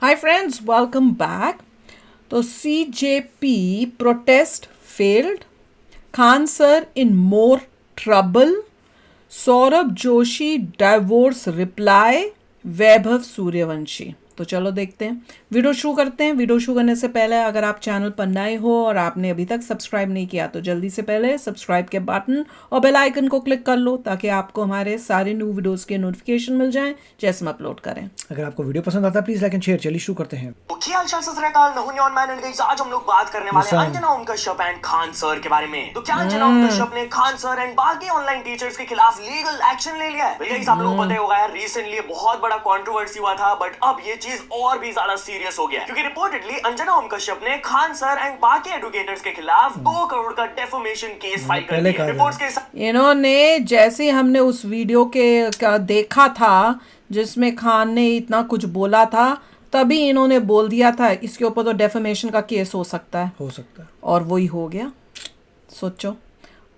Hi friends, welcome back. तो CJP protest failed. Khan sir in more trouble. Saurabh Joshi divorce reply. Vaibhav Suryavanshi. तो चलो देखते हैं, वीडियो शुरू करते हैं। वीडियो शुरू करने से पहले अगर आप चैनल पर नए हो और आपने अभी तक सब्सक्राइब नहीं किया तो जल्दी से पहले सब्सक्राइब के बटन और बेल आइकन को क्लिक कर लो ताकि आपको हमारे सारे न्यू वीडियोस के नोटिफिकेशन मिल जाएं जैसे हम अपलोड करें। अगर आपको वीडियो पसंद आता है प्लीज लाइक एंड शेयर। चलिए शुरू करते हैं। आज हम लोग बात करने वाले हैं अंजना ओम कश्यप एंड खान सर के बारे में। तो क्या अंजना ओम कश्यप ने खान सर एंड बाकी ऑनलाइन टीचर्स के खिलाफ लीगल एक्शन ले लिया है? भैया आप लोगों को पता ही होगा यार, रिसेंटली बहुत बड़ा कंट्रोवर्सी हुआ था, बट अब ये चीज और भी ज्यादा सीरियस हो गया है क्योंकि रिपोर्टेडली अंजना ओम कश्यप ने खान सर एंड बाकी एजुकेटर्स के खिलाफ 2 करोड़ का डेफेमेशन केस फाइल कर दिया है। रिपोर्ट्स के इन्होंने जैसे हमने उस वीडियो के का देखा था जिसमें खान ने इतना कुछ बोला था, तभी इन्होंने बोल दिया था इसके ऊपर तो डेफेमेशन का केस हो सकता है और वही हो गया। सोचो,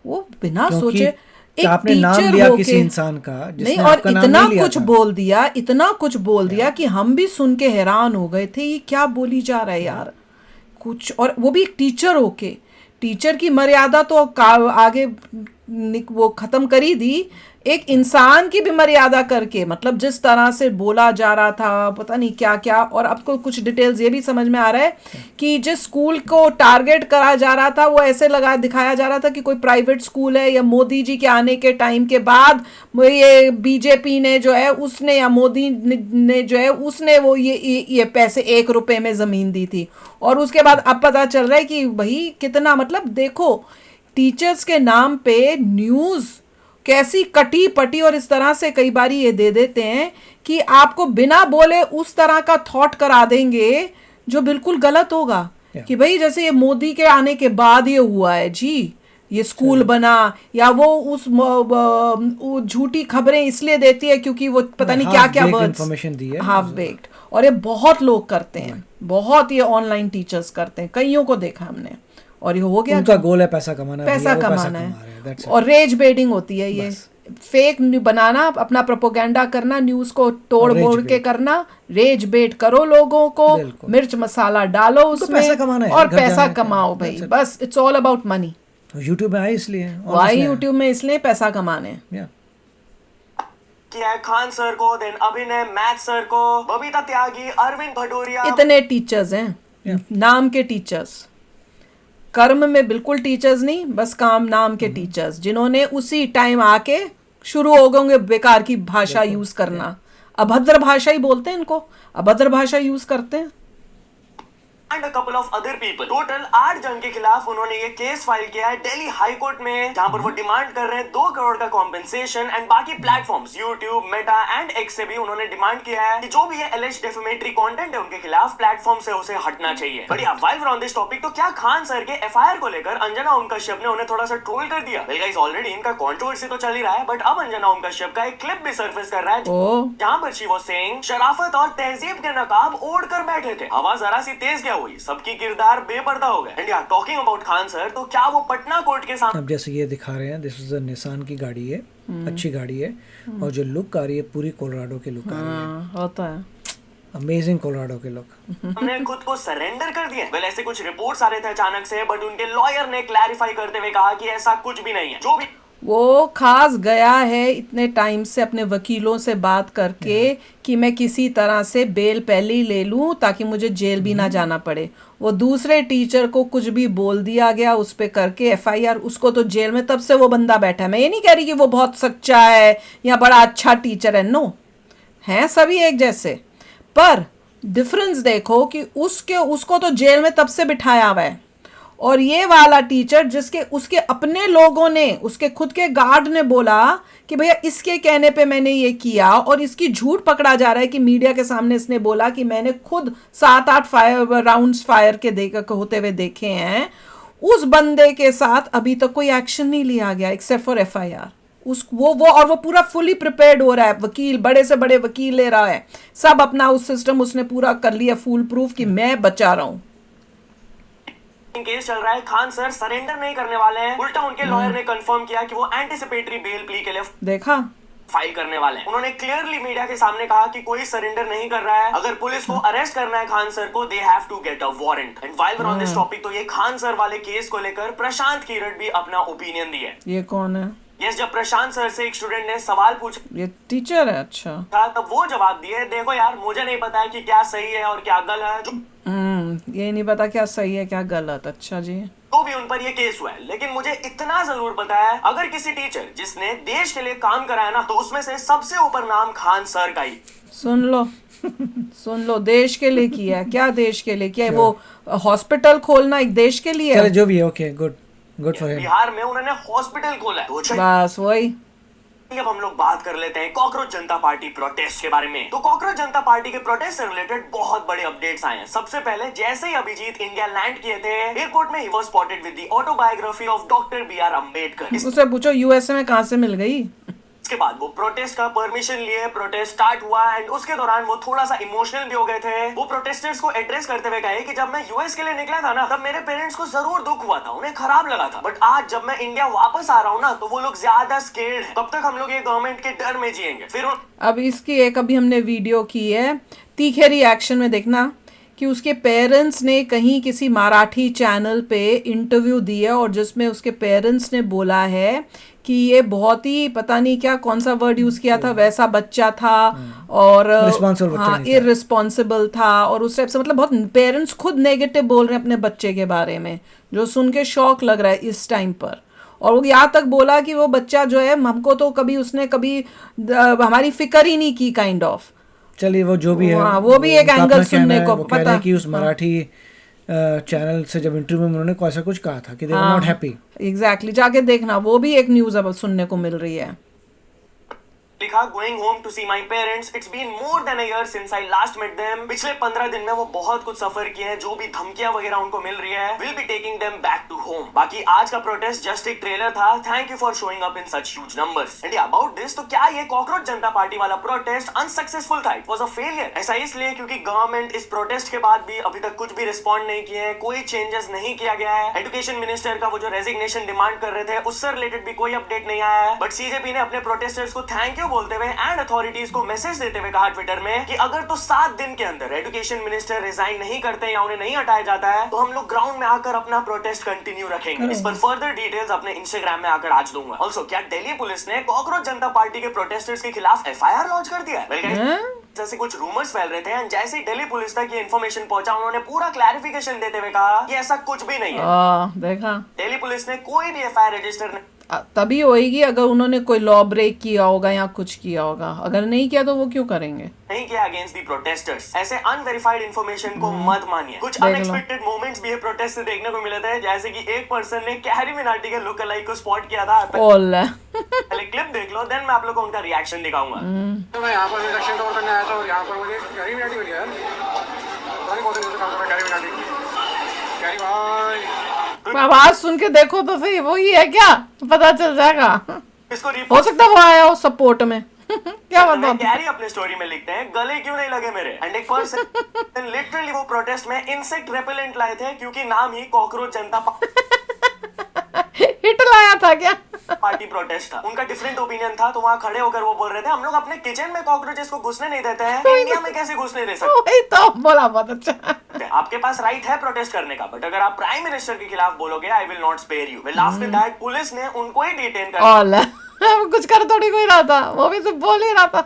वो बिना सोचे आपने नाम लिया किसी इंसान का नहीं, और इतना कुछ बोल दिया, इतना कुछ बोल दिया कि हम भी सुन के हैरान हो गए थे, ये क्या बोली जा रहा है यार कुछ। और वो भी एक टीचर होके, टीचर की मर्यादा तो आगे वो खत्म करी दी, एक इंसान की भी मर्यादा करके, मतलब जिस तरह से बोला जा रहा था पता नहीं क्या क्या। और आपको कुछ डिटेल्स ये भी समझ में आ रहा है कि जिस स्कूल को टारगेट करा जा रहा था वो ऐसे दिखाया जा रहा था कि कोई प्राइवेट स्कूल है या मोदी जी के आने के टाइम के बाद ये बीजेपी ने जो है उसने या मोदी ने जो है उसने वो ये पैसे 1 रुपए में ज़मीन दी थी। और उसके बाद अब पता चल रहा है कि भाई कितना, मतलब देखो टीचर्स के नाम पे न्यूज़ कैसी कटी पटी, और इस तरह से कई बार ये दे देते हैं कि आपको बिना बोले उस तरह का थॉट करा देंगे जो बिल्कुल गलत होगा कि भाई जैसे ये मोदी के आने के बाद ये हुआ है जी, ये स्कूल बना, या वो उस झूठी खबरें इसलिए देती है क्योंकि वो पता नहीं क्या क्या इन्फॉर्मेशन दी है, हाफ बेक्ड। और ये बहुत लोग करते हैं, बहुत ये ऑनलाइन टीचर्स करते हैं, कईयों को देखा हमने। और ये हो गया, उनका गोल है पैसा कमाना, पैसा कमाना है। और रेज बेटिंग होती है, ये फेक बनाना, अपना प्रोपोगेंडा करना, न्यूज को तोड़ मोड़ के करना, रेज बेट करो लोगों को, मिर्च मसाला डालो उसमें और पैसा कमाओ भाई, बस it's all about money. YouTube में आए इसलिए, वाई यूट्यूब में इसलिए पैसा कमाने किया है खान सर को, देन अभिनय मैथ सर को, बबीता त्यागी, अरविंद भदौरिया, इतने टीचर्स हैं नाम के टीचर्स, कर्म में बिल्कुल टीचर्स नहीं, बस काम नाम के टीचर्स, जिन्होंने उसी टाइम आके शुरू हो गए बेकार की भाषा यूज करना। अभद्र भाषा ही बोलते हैं इनको, अभद्र भाषा यूज करते हैं। And a couple of other people, total 8 जन के खिलाफ उन्होंने ये केस फाइल किया है दिल्ली हाई कोर्ट में, जहां पर वो डिमांड कर रहे हैं 2 करोड़ का कॉम्पेंसेशन। एंड बाकी platforms YouTube, Meta and x से भी उन्होंने डिमांड किया है कि जो भी ये एलिज्ड डेफेमेटरी कंटेंट है उनके खिलाफ प्लेटफॉर्म से उसे हटना चाहिए। बढ़िया, व्हाइल ऑन दिस टॉपिक, तो क्या खान सर के एफआईआर को लेकर अंजना ओम कश्यप ने उन्हें थोड़ा सा ट्रोल कर दिया? वेल गाइस, ऑलरेडी इनका कंट्रोवर्सी तो चल ही रहा है, बट अब अंजना ओम कश्यप का एक क्लिप भी सरफेस कर रहा है जहां पर शी वाज सेइंग शराफत और तहजीब के नकाब ओढ़ कर बैठे थे। आवाज जरा सी तेज क्या हुई, सबकी बेपर्दा हो गए। एंड यार, टॉकिंग अबाउट खान सर, तो क्या वो पटना कोर्ट के सामने, अब जैसे ये दिखा रहे हैं, दिस इज अ निसान की गाड़ी है, अच्छी गाड़ी है, और जो लुक आ रही है पूरी कोलोराडो की लुक आ रही है, होता है अमेजिंग कोलोराडो के लुक। हमने खुद को सरेंडर कर दिया। वेल, ऐसे कुछ रिपोर्ट्स आ रहे थे अचानक से, बट उनके लॉयर ने क्लैरिफाई करते हुए कहा कि ऐसा कुछ भी नहीं है। जो भी वो खास गया है इतने टाइम से अपने वकीलों से बात करके कि मैं किसी तरह से बेल पहले ही ले लूं ताकि मुझे जेल भी ना जाना पड़े। वो दूसरे टीचर को कुछ भी बोल दिया गया उस पे करके एफआईआर, उसको तो जेल में तब से वो बंदा बैठा है। मैं ये नहीं कह रही कि वो बहुत सच्चा है या बड़ा अच्छा टीचर है, नो, हैं सभी एक जैसे, पर डिफरेंस देखो कि उसको तो जेल में तब से बिठाया हुआ है, और ये वाला टीचर जिसके उसके अपने लोगों ने, उसके खुद के गार्ड ने बोला कि भैया इसके कहने पे मैंने ये किया, और इसकी झूठ पकड़ा जा रहा है कि मीडिया के सामने इसने बोला कि मैंने खुद 7-8 राउंड्स फायर के होते हुए देखे हैं। उस बंदे के साथ अभी तक कोई एक्शन नहीं लिया गया एक्सेप्ट फॉर एफआईआर। वो पूरा फुली प्रिपेयर्ड हो रहा है, वकील बड़े से बड़े वकील ले रहा है, सब अपना उस सिस्टम उसने पूरा कर लिया फुल प्रूफ कि मैं बचा रहा हूं। केस चल रहा है, खान सर सरेंडर नहीं करने वाले हैं, उल्टा उनके लॉयर ने कंफर्म किया कि वो एंटिसिपेटरी बेल प्ली के लिए देखा फाइल करने वाले हैं। उन्होंने क्लियरली मीडिया के सामने कहा कि कोई सरेंडर नहीं कर रहा है। अगर पुलिस को अरेस्ट करना है खान सर को, they have to get a warrant. And while we on this topic, तो ये खान सर वाले केस को लेकर प्रशांत किरट भी अपना ओपिनियन दिए। ये कौन है? यस, जब प्रशांत सर से एक स्टूडेंट ने सवाल पूछा, ये टीचर है? अच्छा। था, तब वो जवाब दिए, देखो यार मुझे नहीं पता है कि क्या सही है और क्या गलत है, ये नहीं पता क्या सही है क्या गलत। अच्छा जी। तो भी उन पर ये केस हुआ है। लेकिन मुझे इतना जरूर पता है, अगर किसी टीचर जिसने देश के लिए काम करा है ना, तो उसमें से सबसे ऊपर नाम खान सर का ही। सुन लो सुन लो, देश के लिए किया है। क्या देश के लिए किया है? वो हॉस्पिटल खोलना एक देश के लिए चलो है। जो भी है, okay, good for him. Bihar में उन्होंने हॉस्पिटल खोला है। तो बस वही। अब हम लोग बात कर लेते हैं कॉकरोच जनता पार्टी प्रोटेस्ट के बारे में। तो कॉकरोच जनता पार्टी के प्रोटेस्ट से रिलेटेड बहुत बड़े अपडेट्स आए हैं। सबसे पहले, जैसे ही अभिजीत इंडिया लैंड किए थे एयरपोर्ट में, he was spotted with the autobiography of doctor B R. Ambedkar. उससे पूछो यूएसए में कहाँ से मिल गई। इसके बाद वो प्रोटेस्ट का परमिशन लिए, प्रोटेस्ट स्टार्ट हुआ एंड उसके दौरान वो थोड़ा सा इमोशनल भी हो गए थे। वो प्रोटेस्टर्स को एड्रेस करते हुए कहे कि जब मैं यूएस के लिए निकला था ना, तब मेरे पेरेंट्स को जरूर दुख हुआ था, उन्हें खराब लगा था, बट आज जब मैं इंडिया वापस आ रहा हूँ ना, तो वो लोग ज्यादा स्केर्ड है। तब तक हम लोग ये गवर्नमेंट के डर में जिएंगे। फिर अब इसकी एक अभी हमने वीडियो की है, तीखे रिएक्शन में देखना कि उसके पेरेंट्स ने कहीं किसी मराठी चैनल पे इंटरव्यू दिया और जिसमें उसके पेरेंट्स ने बोला है कि ये बहुत ही पता नहीं क्या कौन सा वर्ड यूज किया था, वैसा बच्चा था और हाँ इररिस्पॉन्सिबल था और उस टाइप से, मतलब बहुत पेरेंट्स खुद नेगेटिव बोल रहे हैं अपने बच्चे के बारे में, जो सुन के शौक लग रहा है इस टाइम पर। और वो यहाँ तक बोला कि वो बच्चा जो है, हमको तो कभी उसने कभी हमारी फिक्र ही नहीं की, काइंड ऑफ। चलिए वो जो भी है, वो भी एक एंगल सुनने को पता है कि उस मराठी चैनल से जब इंटरव्यू में उन्होंने ऐसा कुछ कहा था कि दे वर नॉट हैप्पी। एग्जैक्टली, जाके देखना, वो भी एक न्यूज़ अब सुनने को मिल रही है। लिखा, going home to see my parents, it's been more than a year since I last met them. पिछले 15 दिन में वो बहुत कुछ सफर किए हैं, जो भी धमकियां वगैरह उनको मिल रही है, will be taking them back to home. बाकी आज का प्रोटेस्ट जस्ट एक ट्रेलर था। Thank you for showing up in such huge numbers. And about this, तो क्या ये कॉकरोच जनता पार्टी वाला प्रोटेस्ट अनसक्सेसफुल था? It was a failure. ऐसा इसलिए क्योंकि गवर्नमेंट इस प्रोटेस्ट के बाद भी अभी तक कुछ भी रिस्पॉन्ड नहीं किए हैं, कोई चेंजेस नहीं किया गया है। एजुकेशन मिनिस्टर का वो जो रेजिग्नेशन डिमांड कर रहे थे, उससे रिलेटेड भी कोई अपडेट नहीं आया है। बट सीजेपी ने अपने प्रोटेस्टर्स को थैंक यू बोलते हुए एंड अथॉरिटीज को मैसेज देते हुए कहा ट्विटर में कि अगर तो 7 दिन के अंदर एजुकेशन मिनिस्टर रिजाइन नहीं करते या उन्हें नहीं हटाया जाता है, तो हम लोग ग्राउंड में आकर अपना प्रोटेस्ट कंटिन्यू रखेंगे। इस पर फर्दर डिटेल्स अपने इंस्टाग्राम में आकर आज दूंगा। ऑल्सो, क्या दिल्ली पुलिस ने कॉकरोच जनता पार्टी के प्रोटेस्टर्स के खिलाफ एफआईआर लॉन्च कर दिया है? जैसे कुछ रूमर्स फैल रहे थे एंड जैसे ही दिल्ली पुलिस तक ये इन्फॉर्मेशन पहुंचा, उन्होंने पूरा क्लैरिफिकेशन देते हुए कहा कि ऐसा कुछ भी नहीं है। देखा, दिल्ली पुलिस ने कोई भी एफआईआर रजिस्टर नहीं तभी होएगी अगर उन्होंने कोई लॉ ब्रेक किया होगा या कुछ किया होगा। अगर नहीं किया तो वो क्यों करेंगे? नहीं किया अगेंस्ट दी प्रोटेस्टर्स। ऐसे अनवेरिफाइड इन्फॉर्मेशन को मत मानिए। कुछ अनएक्सपेक्टेड मोमेंट्स भी है प्रोटेस्ट से देखने को मिले थे, जैसे कि एक पर्सन ने कैरी मिनाटी के लुक अलाइक को स्पॉट किया था। पहले क्लिप देख लो, देन मैं आप लोग को उनका रिएक्शन दिखाऊंगा। तो मैं यहाँ पर इलेक्शन कवर करने आया था और यहाँ पर मुझे कैरी मिनाटी मिली यार। पता नहीं कौन से काम कर रहा है कैरी मिनाटी। कैरी भाई, आवाज सुन के देखो तो सही, वही है क्या, पता चल जाएगा। इसको हो सकता है वो आया हो सपोर्ट में। क्या बताओ? कैरी अपने स्टोरी में लिखते हैं, गले क्यों नहीं लगे मेरे। एंड एक पर्सन लिटरली वो प्रोटेस्ट में इंसेक्ट रेपेलेंट लाए थे, क्योंकि नाम ही कॉकरोच जनता हिट लाया था क्या? पार्टी प्रोटेस्ट था। उनका डिफरेंट ओपिनियन था, तो वहाँ खड़े होकर वो बोल रहे थे, हम लोग अपने किचन में कॉकरोचेस को घुसने नहीं देते हैं, इंडिया में कैसे घुसने दे सकते? वही तो बोला, बहुत अच्छा। आपके पास राइट है प्रोटेस्ट करने का, बट अगर आप प्राइम मिनिस्टर के खिलाफ बोलोगे, I will not spare you. Well after that police ने उनको ही डिटेन कर कुछ कर थोड़ी कोई रहा था, वो भी सिर्फ बोल ही रहा था,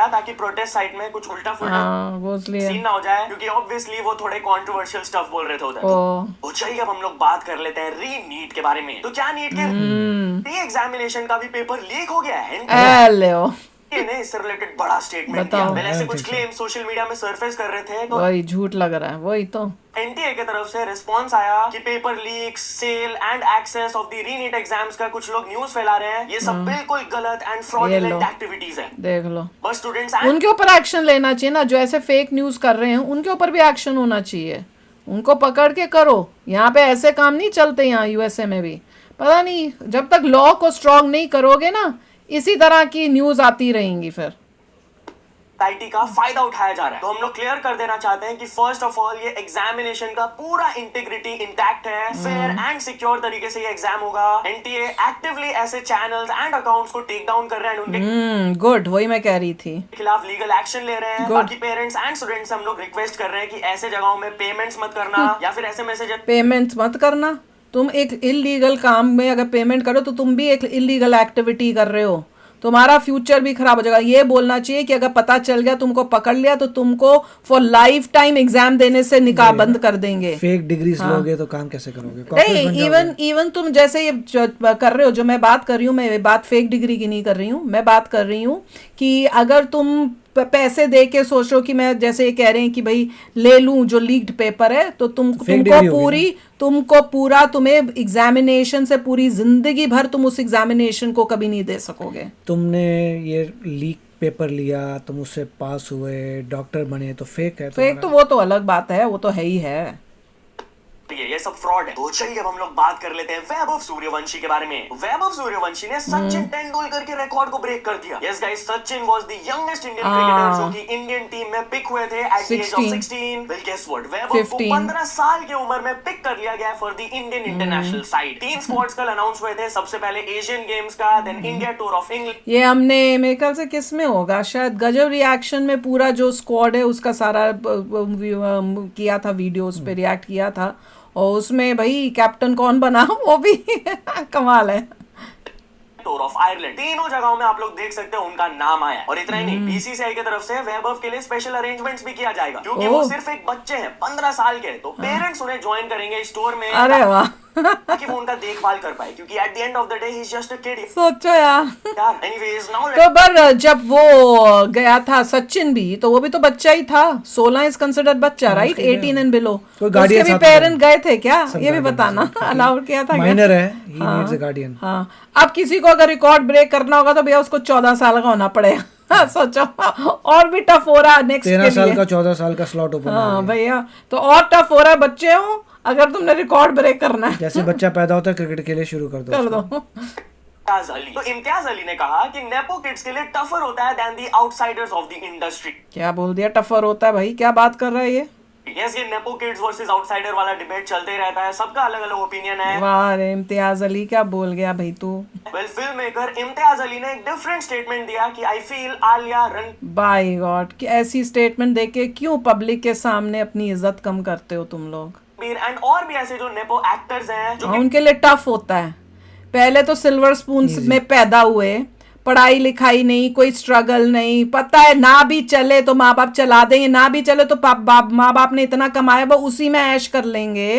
ताकि प्रोटेस्ट साइड में कुछ उल्टा फुल्टा सीन ना हो जाए, क्योंकि ऑब्वियसली वो थोड़े कंट्रोवर्शियल स्टफ बोल रहे थे उधर। तो चलिए अब हम लोग बात कर लेते हैं री नीट के बारे में। तो क्या नीट के री एग्जामिनेशन का भी पेपर लीक हो गया है? ने इससे रिलेटेड बड़ा स्टेटमेंट दिया। पहले ऐसे कुछ क्लेम सोशल मीडिया में सरफेस कर रहे थे, तो वही झूठ लग रहा है। वही तो एनटीए की तरफ से रिस्पांस आया कि paper leak, sale and access of the re NEET exams का कुछ लोग न्यूज़ फैला रहे हैं, ये सब बिल्कुल गलत एंड फ्रॉडुलेंट एक्टिविटीज है। देख लो, बस स्टूडेंट्स उनके ऊपर एक्शन लेना चाहिए ना, जो ऐसे फेक न्यूज़ कर रहे हैं उनके ऊपर भी एक्शन होना चाहिए, उनको पकड़ के करो। यहाँ पे ऐसे काम नहीं चलते, यहाँ यूएसए में भी पता नहीं, जब तक लॉ को स्ट्रॉन्ग नहीं करोगे ना, इसी तरह की न्यूज़ आती रहेंगी फिर। सोसाइटी का फायदा उठाया जा रहा है। तो हम लोग क्लियर कर देना चाहते हैं कि फर्स्ट ऑफ ऑल ये एग्जामिनेशन का पूरा इंटीग्रिटी इंटैक्ट है, फेयर एंड सिक्योर तरीके से ये एग्जाम होगा। एनटीए एक्टिवली ऐसे चैनल्स एंड अकाउंट्स को टेक डाउन कर रहे हैं, उनके गुड, वही मैं कह रही थी, खिलाफ लीगल एक्शन ले रहे हैं। बाकी पेरेंट्स एंड स्टूडेंट्स हम लोग रिक्वेस्ट कर रहे हैं कि ऐसे जगहों में पेमेंट्स मत करना या फिर ऐसे मैसेज पेमेंट्स मत करना। तुम एक इलीगल काम में अगर पेमेंट करो तो तुम भी एक इलीगल एक्टिविटी कर रहे हो, तुम्हारा फ्यूचर भी खराब हो जाएगा। ये बोलना चाहिए कि अगर पता चल गया, तुमको पकड़ लिया, तो तुमको फॉर लाइफ टाइम एग्जाम देने से निकाह बंद कर देंगे। फेक डिग्रीज लोगे तो काम कैसे करोगे? नहीं, इवन तुम जैसे ये कर रहे हो, जो मैं बात कर रही हूँ, मैं बात फेक डिग्री की नहीं कर रही हूँ, मैं बात कर रही हूँ कि अगर तुम पैसे दे के सोच रहे हो कि मैं, जैसे ये कह रहे हैं कि भाई ले लूं जो लीक्ड पेपर है, तो तुमको पूरा तुम्हें एग्जामिनेशन से पूरी जिंदगी भर तुम उस एग्जामिनेशन को कभी नहीं दे सकोगे। तुमने ये लीक पेपर लिया, तुम उससे पास हुए, डॉक्टर बने, तो फेक है। फेक तो वो तो अलग बात है, वो तो है ही है। ये सब फ्रॉड है। तो चलिए अब हम लोग बात कर लेते हैं वैभव सूर्यवंशी के बारे में। वैभव सूर्यवंशी ने सचिन तेंदुलकर के रिकॉर्ड को ब्रेक कर दिया। Yes guys, Sachin was the youngest Indian cricketer जो कि इंडियन टीम में पिक हुए थे at the age of 16। Well guess what, Vaibhav को 15 साल की उम्र में पिक कर लिया गया for the Indian international side. 3 squads कल अनाउंस हुए थे, सबसे पहले एशियन गेम्स का, then India tour of England. ये हमने मेरे ख्याल से किस में होगा, शायद गजब रिएक्शन में पूरा जो स्क्वाड है उसका सारा किया था, वीडियोस पे रिएक्ट किया था, और उसमें भाई कैप्टन कौन बना वो भी कमाल है। टूर ऑफ आयरलैंड, तीनों जगहों में आप लोग देख सकते हैं उनका नाम आया। और इतना ही नहीं, बीसीसीआई की तरफ से वैभव के लिए स्पेशल अरेंजमेंट्स भी किया जाएगा, क्योंकि वो सिर्फ एक बच्चे हैं, 15 साल के, तो पेरेंट्स उन्हें ज्वाइन करेंगे इस टूर में। अरे वाह ताकि वो उनका देखभाल कर पाए, क्योंकि at the end of the day he is just a kid. सोचो यार। एनीवेज नाउ तो पर जब वो गया था सचिन भी, तो वो भी तो बच्चा ही था। 16 इज कंसिडर्ड बच्चा, राइट? 18 and below. उसके भी पेरेंट गए थे क्या, ये भी बताना, अलाउड किया था? माइनर है, ही नीड्स अ गार्डियन। हाँ, अब किसी को अगर रिकॉर्ड ब्रेक करना होगा तो भैया उसको 14 साल का होना पड़ेगा। सोचो, और भी टफ हो रहा है नेक्स्ट 13 साल का 14 साल का स्लॉट ओपन। हाँ भैया, तो और टफ हो रहा है। बच्चे हो, अगर तुमने रिकॉर्ड ब्रेक करना है, जैसे बच्चा पैदा होता है क्रिकेट के लिए शुरू कर दो। तो इम्तियाज अली ने कहा कि नेपो किड्स के लिए टफर होता है than the outsiders of the industry. क्या बोल दिया, टफर होता है? भाई क्या बात कर रहा है ये? यस, ये नेपो किड्स वर्सेस आउटसाइडर वाला डिबेट चलते ही रहता है, सबका अलग अलग ओपिनियन है। वाह रे, इम्तियाज अली क्या बोल गया भाई तू। Well, film maker Imtiaz Ali ने एक डिफरेंट स्टेटमेंट दिया कि I feel Alia run. By God, कि ऐसी स्टेटमेंट देके क्यों पब्लिक के सामने अपनी इज्जत कम करते हो तुम लोग? एंड और भी ऐसे जो नेपो एक्टर्स हैं जो उनके लिए टफ होता है। पहले तो सिल्वर स्पून में पैदा हुए, पढ़ाई लिखाई नहीं, कोई स्ट्रगल नहीं, पता है ना भी चले तो माँ बाप चला देंगे, ना भी चले तो माँ बाप ने इतना कमाया वो उसी में ऐश कर लेंगे,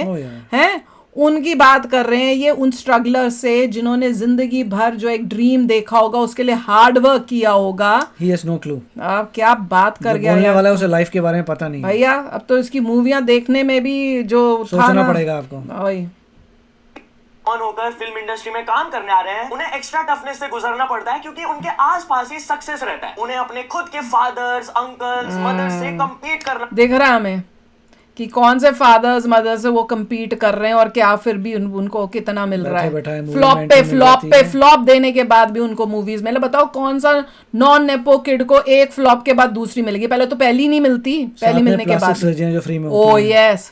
हैं? उनकी बात कर रहे हैं ये, उन स्ट्रगलर से जिन्होंने जिंदगी भर जो एक ड्रीम देखा होगा, उसके लिए हार्ड वर्क किया होगा। He has no clue। अब क्या बात कर गया बोलने वाला है, उसे लाइफ के बारे में पता नहीं भैया। अब तो इसकी मूवियां देखने में भी जो सोचना पड़ेगा आपको। होकर फिल्म इंडस्ट्री में काम करने आ रहे हैं, उन्हें एक्स्ट्रा टफनेस से गुजरना पड़ता है, क्योंकि उनके आसपास ही सक्सेस रहता है। उन्हें अपने खुद के फादर्स, अंकल्स, मदर्स से कम्पीट करना दिख रहा है हमें कि कौन से फादर्स मदर से वो कम्पीट कर रहे हैं, और क्या फिर भी उनको कितना मिल रहा है। फ्लॉप देने के बाद भी उनको मूवीज में। बताओ कौन सा नॉन नेपो किड को एक फ्लॉप के बाद दूसरी मिलेगी? पहले तो पहली नहीं मिलती, पहली मिलने के बाद जो फ्री में ओ यस,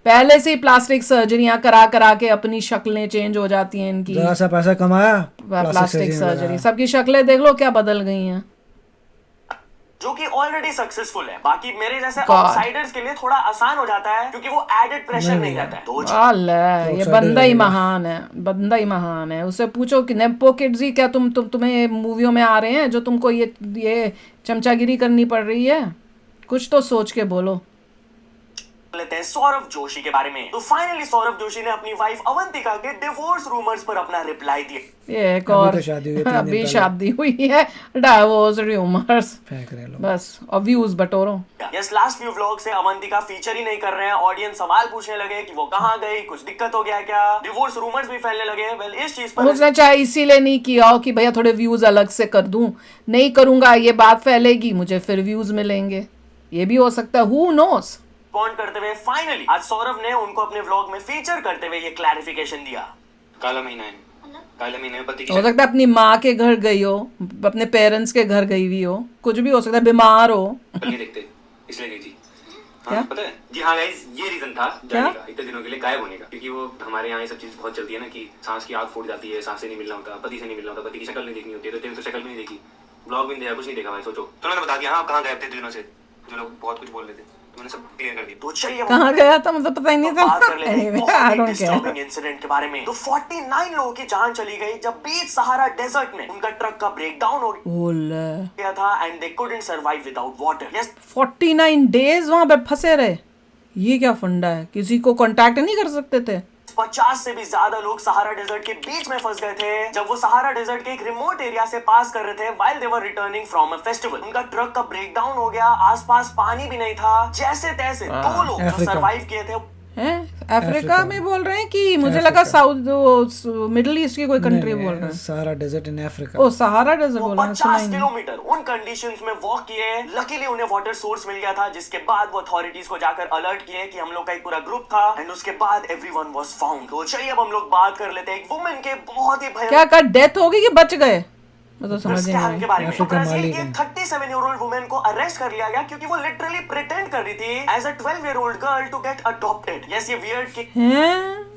पहले से ही प्लास्टिक सर्जरियां करा करा के अपनी शक्लें चेंज हो जाती हैं इनकी। जरा सा पैसा कमाया, प्लास्टिक सर्जरी, सबकी शक्लें देख लो क्या बदल गई हैं, जो कि ऑलरेडी सक्सेसफुल है। बाकी मेरे जैसे आउटसाइडर्स के लिए थोड़ा आसान हो जाता है, क्योंकि वो एडेड प्रेशर नहीं रहता है। ये बंदा ही महान है, बंदा ही महान है। उससे पूछो कि नेपो किड्स ही क्या तुम्हें मूवियों में आ रहे हैं जो तुमको ये चमचागिरी करनी पड़ रही है? कुछ तो सोच के बोलो। लेते हैं सौरभ जोशी के बारे में। तो फाइनली सौरभ जोशी ने अपनी वाइफ अवंतिका के डिवोर्स रूमर्स पर अपना रिप्लाई दिया। ये एक और अभी शादी हुई है, डिवोर्स रूमर्स फेंक रहे लोग बस, और व्यूज बटोरो। यस, लास्ट फ्यू व्लॉग से अवंतिका फीचर ही नहीं कर रहे हैं। ऑडियंस सवाल पूछने लगे कि वो कहाँ गई, कुछ दिक्कत हो गया क्या, डिवोर्स रूमर्स भी फैलने लगे। वेल, इस चीज पर उसने चाहे इसीलिए नहीं किया हो कि भैया थोड़े व्यूज अलग से कर दूं, नहीं करूंगा ये बात फैलेगी, मुझे फिर व्यूज मिलेंगे, ये भी हो सकता है, हु नोस। रिस्पॉन्ड करते हुए फाइनली आज सौरभ ने उनको अपने व्लॉग में फीचर करते हुए ये क्लैरिफिकेशन दिया। काला महीना है, काले महीने में पति की हो सकता है अपनी माँ के घर गई हो, अपने पेरेंट्स के घर गई हुई हो, कुछ भी हो सकता है, बीमार हो। शक्ल नहीं देखते इसलिए गई थी। क्या? हाँ, पता है जी। हाँ गाइस, ये रीजन था जाने का, इतने दिनों के लिए गायब होने का, क्योंकि वो हमारे यहाँ ये सब चीज बहुत चलती है ना कि सांस की आग फूट जाती है, सांस से नहीं मिलना होता, पति से नहीं मिलना होता, पति की शक्ल नहीं देखनी होती है। तो तेरे तो शक्ल भी नहीं देखी, ब्लॉग भी नहीं देखा, कुछ नहीं देखा भाई। सोचो, तो मैंने बता दिया हाँ आप कहाँ गायब थे दिनों से, जो लोग बहुत कुछ बोल रहे थे, तो मैंने सब क्लियर कर दिया। तो चलिए कहाँ गया था मुझे पता ही नहीं था। बात कर लेते हैं Anyway, बहुत I he don't care. disturbing incident के बारे में। तो 49 लोगों की जान चली गई जब बीच सहारा डेजर्ट में उनका ट्रक का ब्रेकडाउन हो गया था and they couldn't survive without water. Yes, 49 days वहां पे फंसे रहे। ये क्या फंडा है, किसी को कांटेक्ट नहीं कर सकते थे? 50 से भी ज्यादा लोग सहारा डेजर्ट के बीच में फंस गए थे जब वो सहारा डेजर्ट के एक रिमोट एरिया से पास कर रहे थे while they were returning from a festival. उनका ट्रक का ब्रेकडाउन हो गया, आसपास पानी भी नहीं था, जैसे तैसे दो लोग जो सर्वाइव किए थे हैं अफ्रीका में बोल रहे हैं कि मुझे लगा साउथ मिडिल ईस्ट की कोई कंट्री बोल रहे हैं। Sahara desert in Africa. Oh Sahara desert बोल रहे हैं। 50 किलोमीटर उन कंडीशंस में वॉक किए। लकीली उन्हें वाटर सोर्स मिल गया था, जिसके बाद वो अथॉरिटीज को जाकर अलर्ट किए कि हम लोग का एक पूरा ग्रुप था एंड उसके बाद एवरीवन वाज फाउंड। तो चलिए अब हम लोग बात कर लेते हैं एक वुमेन के बहुत ही भयंकर क्या कर डेथ होगी कि बच गए, मैं तो समझ नहीं स्कैम आई। के बारे में। तो अफ्रीका ब्राजील माली की का। 37 ईयर ओल्ड वुमेन को अरेस्ट कर लिया गया क्योंकि वो लिटरली प्रिटेंड कर रही थी as a 12 year old girl to get adopted. Yes, ये वियर्ड हैं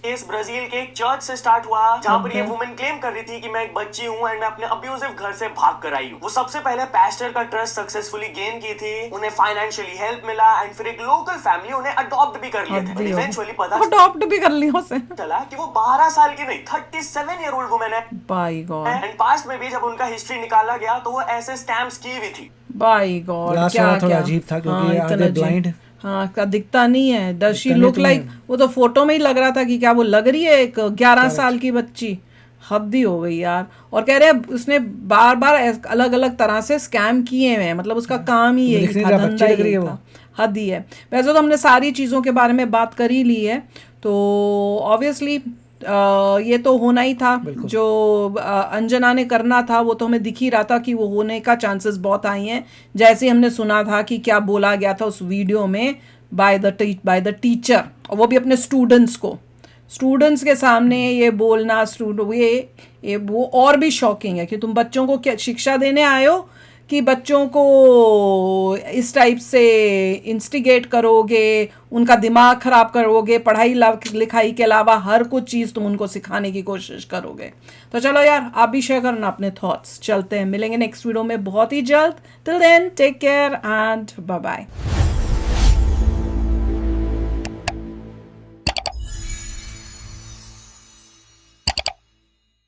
केस ब्राजील के एक चर्च से स्टार्ट हुआ जहां पर ये वुमेन क्लेम कर रही थी कि मैं एक बच्ची हूं एंड मैं अपने अब्यूजिव घर से भाग कर आई हूं। वो सबसे पहले पास्टर का ट्रस्ट सक्सेसफुली गेन की थी, उन्हें फाइनेंशियली हेल्प मिला एंड फिर एक लोकल फैमिली उन्हें अडॉप्ट भी कर लिए थे। इवेंचुअली पता अडॉप्ट भी कर लिया उसे। चला कि वो 12 साल की नहीं 37 ईयर ओल्ड वुमेन है बाय गॉड। एंड पास्ट में भी जब उनका हिस्ट्री निकाला गया तो वो ऐसे स्कैम्स की हुई थी। बाय गॉड, लास्ट क्या वाला थोड़ा क्या अजीब था क्योंकि हाँ, ये इतना आगे अजीब। ब्लाइंड। हाँ, का दिखता नहीं है। डज शी दिखता लुक नहीं लाइक, वो तो फोटो में ही लग रहा था कि क्या वो लग रही है एक 11 साल की बच्ची। हद ही हो गई यार। और कह रहे हैं उसने बार बार अलग अलग तरह से स्कैम किए हुए हैं, मतलब उसका काम ही यही दिखने था, जा धंधा बच्ची लग रही यही है था। वो। हद ही है। वैसे तो हमने सारी चीज़ों के बारे में बात कर ही ली है, तो ऑब्वियसली ये तो होना ही था। जो अंजना ने करना था वो तो हमें दिख ही रहा था कि वो होने का चांसेस बहुत हाई हैं। जैसे हमने सुना था कि क्या बोला गया था उस वीडियो में बाय द टीचर, और वो भी अपने स्टूडेंट्स के सामने ये बोलना, ये वो और भी शॉकिंग है कि तुम बच्चों को क्या शिक्षा देने आए हो कि बच्चों को इस टाइप से इंस्टिगेट करोगे, उनका दिमाग खराब करोगे, पढ़ाई लिखाई के अलावा हर कुछ चीज़ तुम उनको सिखाने की कोशिश करोगे। तो चलो यार, आप भी शेयर करना अपने थॉट्स। चलते हैं, मिलेंगे नेक्स्ट वीडियो में बहुत ही जल्द। Till then take care and bye bye.